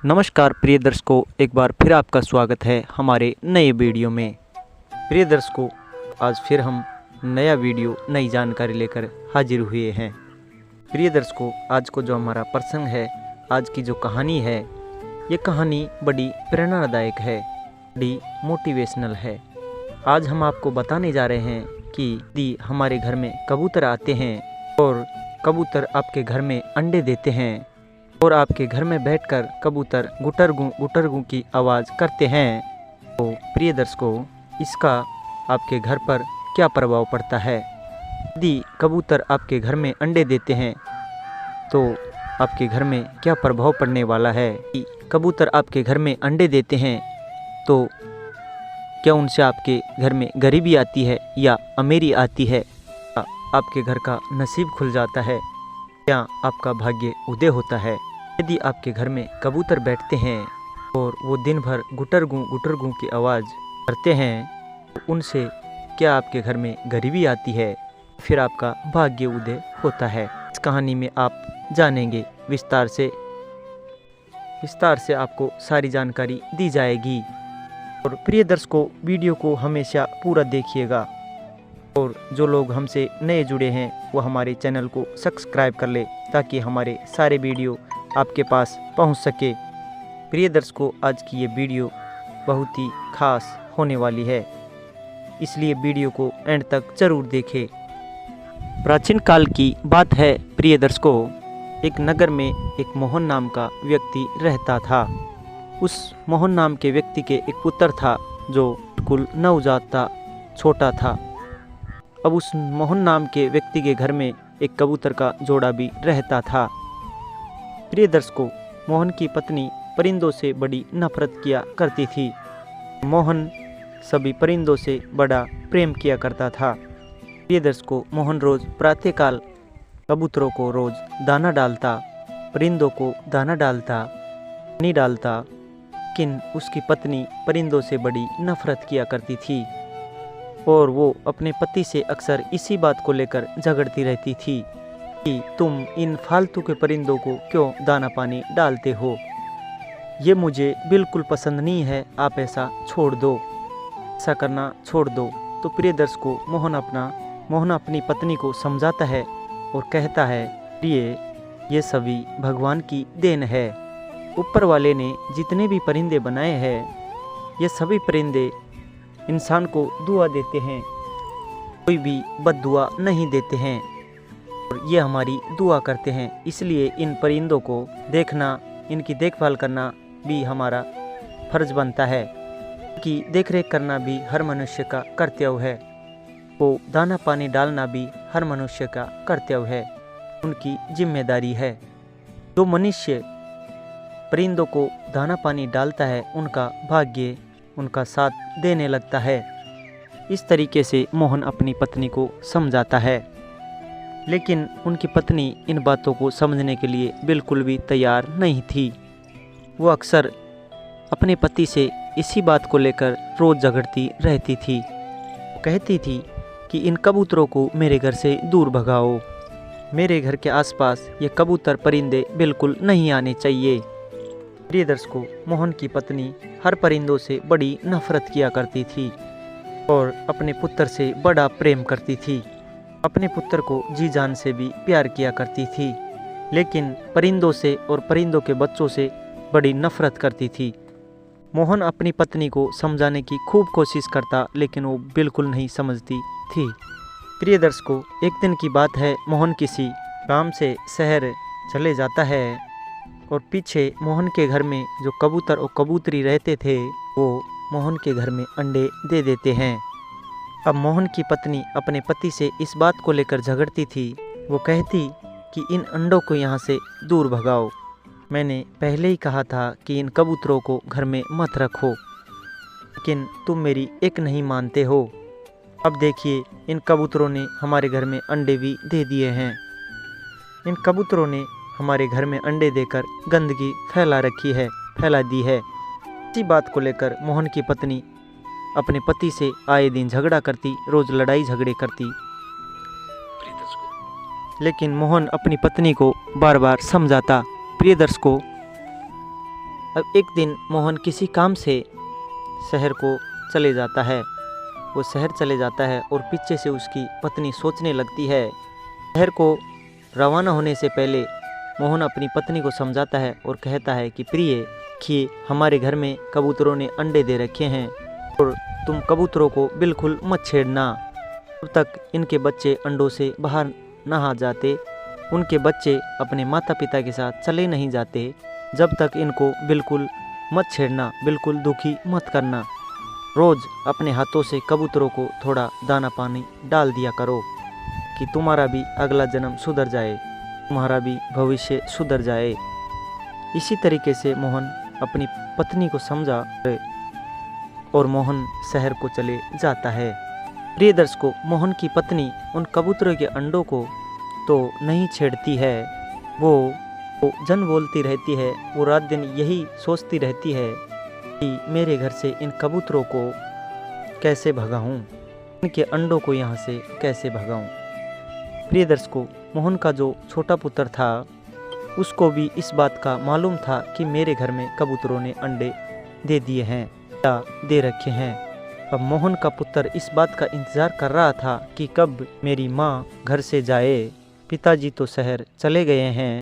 नमस्कार प्रिय दर्शकों, एक बार फिर आपका स्वागत है हमारे नए वीडियो में। प्रिय दर्शकों, आज फिर हम नया वीडियो नई जानकारी लेकर हाजिर हुए हैं। प्रिय दर्शकों, आज को जो हमारा प्रसंग है, आज की जो कहानी है, ये कहानी बड़ी प्रेरणादायक है, बड़ी मोटिवेशनल है। आज हम आपको बताने जा रहे हैं कि यदि हमारे घर में कबूतर आते हैं और कबूतर आपके घर में अंडे देते हैं और आपके घर में बैठकर कबूतर गुटरगू की आवाज़ करते हैं, तो प्रिय दर्शकों, इसका आपके घर पर क्या प्रभाव पड़ता है। यदि कबूतर आपके घर में अंडे देते हैं तो आपके घर में क्या प्रभाव पड़ने वाला है। कि कबूतर आपके घर में अंडे देते हैं तो क्या उनसे आपके घर में गरीबी आती है या अमीरी आती है। आपके घर का नसीब खुल जाता है या आपका भाग्य उदय होता है। यदि आपके घर में कबूतर बैठते हैं और वो दिन भर गुटरगू की आवाज़ करते हैं, तो उनसे क्या आपके घर में गरीबी आती है, फिर आपका भाग्य उदय होता है। इस कहानी में आप जानेंगे विस्तार से आपको सारी जानकारी दी जाएगी। और प्रिय दर्शकों, वीडियो को हमेशा पूरा देखिएगा और जो लोग हमसे नए जुड़े हैं वो हमारे चैनल को सब्सक्राइब कर ले ताकि हमारे सारे वीडियो आपके पास पहुंच सके। प्रिय दर्शकों, आज की ये वीडियो बहुत ही खास होने वाली है, इसलिए वीडियो को एंड तक जरूर देखें। प्राचीन काल की बात है प्रिय दर्शकों, एक नगर में एक मोहन नाम का व्यक्ति रहता था। उस मोहन नाम के व्यक्ति के एक पुत्र था जो बिल्कुल नवजात था, छोटा था। अब उस मोहन नाम के व्यक्ति के घर में एक कबूतर का जोड़ा भी रहता था। प्रिय दर्शकों, मोहन की पत्नी परिंदों से बड़ी नफरत किया करती थी। मोहन सभी परिंदों से बड़ा प्रेम किया करता था। प्रिय दर्शकों, मोहन रोज़ प्रातःकाल कबूतरों को रोज़ दाना डालता, परिंदों को दाना डालता, पानी डालता, लेकिन उसकी पत्नी परिंदों से बड़ी नफरत किया करती थी और वो अपने पति से अक्सर इसी बात को लेकर झगड़ती रहती थी कि तुम इन फालतू के परिंदों को क्यों दाना पानी डालते हो, ये मुझे बिल्कुल पसंद नहीं है, आप ऐसा छोड़ दो, ऐसा करना छोड़ दो। तो प्रिय दर्शकों, मोहन अपनी पत्नी को समझाता है और कहता है, ये सभी भगवान की देन है। ऊपर वाले ने जितने भी परिंदे बनाए हैं, ये सभी परिंदे इंसान को दुआ देते हैं, कोई भी बद्दुआ नहीं देते हैं और ये हमारी दुआ करते हैं। इसलिए इन परिंदों को देखना, इनकी देखभाल करना भी हमारा फर्ज बनता है, कि देखरेख करना भी हर मनुष्य का कर्तव्य है। वो दाना पानी डालना भी हर मनुष्य का कर्तव्य है, उनकी जिम्मेदारी है। जो मनुष्य परिंदों को दाना पानी डालता है, उनका भाग्य उनका साथ देने लगता है। इस तरीके से मोहन अपनी पत्नी को समझाता है, लेकिन उनकी पत्नी इन बातों को समझने के लिए बिल्कुल भी तैयार नहीं थी। वो अक्सर अपने पति से इसी बात को लेकर रोज़ झगड़ती रहती थी। वो कहती थी कि इन कबूतरों को मेरे घर से दूर भगाओ, मेरे घर के आसपास ये कबूतर परिंदे बिल्कुल नहीं आने चाहिए। प्रिय दर्शकों, मोहन की पत्नी हर परिंदों से बड़ी नफरत किया करती थी और अपने पुत्र से बड़ा प्रेम करती थी। अपने पुत्र को जी जान से भी प्यार किया करती थी, लेकिन परिंदों से और परिंदों के बच्चों से बड़ी नफरत करती थी। मोहन अपनी पत्नी को समझाने की खूब कोशिश करता, लेकिन वो बिल्कुल नहीं समझती थी। प्रिय दर्शकों, एक दिन की बात है, मोहन किसी काम से शहर चले जाता है और पीछे मोहन के घर में जो कबूतर और कबूतरी रहते थे, वो मोहन के घर में अंडे दे देते हैं। अब मोहन की पत्नी अपने पति से इस बात को लेकर झगड़ती थी। वो कहती कि इन अंडों को यहाँ से दूर भगाओ, मैंने पहले ही कहा था कि इन कबूतरों को घर में मत रखो, लेकिन तुम मेरी एक नहीं मानते हो। अब देखिए, इन कबूतरों ने हमारे घर में अंडे भी दे दिए हैं। इन कबूतरों ने हमारे घर में अंडे देकर गंदगी फैला दी है। इसी बात को लेकर मोहन की पत्नी अपने पति से आए दिन झगड़ा करती, रोज़ लड़ाई झगड़े करती, लेकिन मोहन अपनी पत्नी को बार बार समझाता। प्रिय दर्शकों, अब एक दिन मोहन किसी काम से शहर को चले जाता है। वो शहर चले जाता है और पीछे से उसकी पत्नी सोचने लगती है। शहर को रवाना होने से पहले मोहन अपनी पत्नी को समझाता है और कहता है कि प्रिय, कि हमारे घर में कबूतरों ने अंडे दे रखे हैं और तुम कबूतरों को बिल्कुल मत छेड़ना। जब तक इनके बच्चे अंडों से बाहर ना आ जाते, उनके बच्चे अपने माता पिता के साथ चले नहीं जाते, जब तक इनको बिल्कुल मत छेड़ना, बिल्कुल दुखी मत करना। रोज़ अपने हाथों से कबूतरों को थोड़ा दाना पानी डाल दिया करो कि तुम्हारा भी अगला जन्म सुधर जाए, तुम्हारा भी भविष्य सुधर जाए। इसी तरीके से मोहन अपनी पत्नी को समझा और मोहन शहर को चले जाता है। प्रिय दर्शकों, मोहन की पत्नी उन कबूतरों के अंडों को तो नहीं छेड़ती है, वो जन बोलती रहती है। वो रात दिन यही सोचती रहती है कि मेरे घर से इन कबूतरों को कैसे भगाऊं, इनके अंडों को यहाँ से कैसे भगाऊं। प्रिय दर्शकों, मोहन का जो छोटा पुत्र था उसको भी इस बात का मालूम था कि मेरे घर में कबूतरों ने अंडे दे दिए हैं या दे रखे हैं। अब मोहन का पुत्र इस बात का इंतज़ार कर रहा था कि कब मेरी माँ घर से जाए, पिताजी तो शहर चले गए हैं।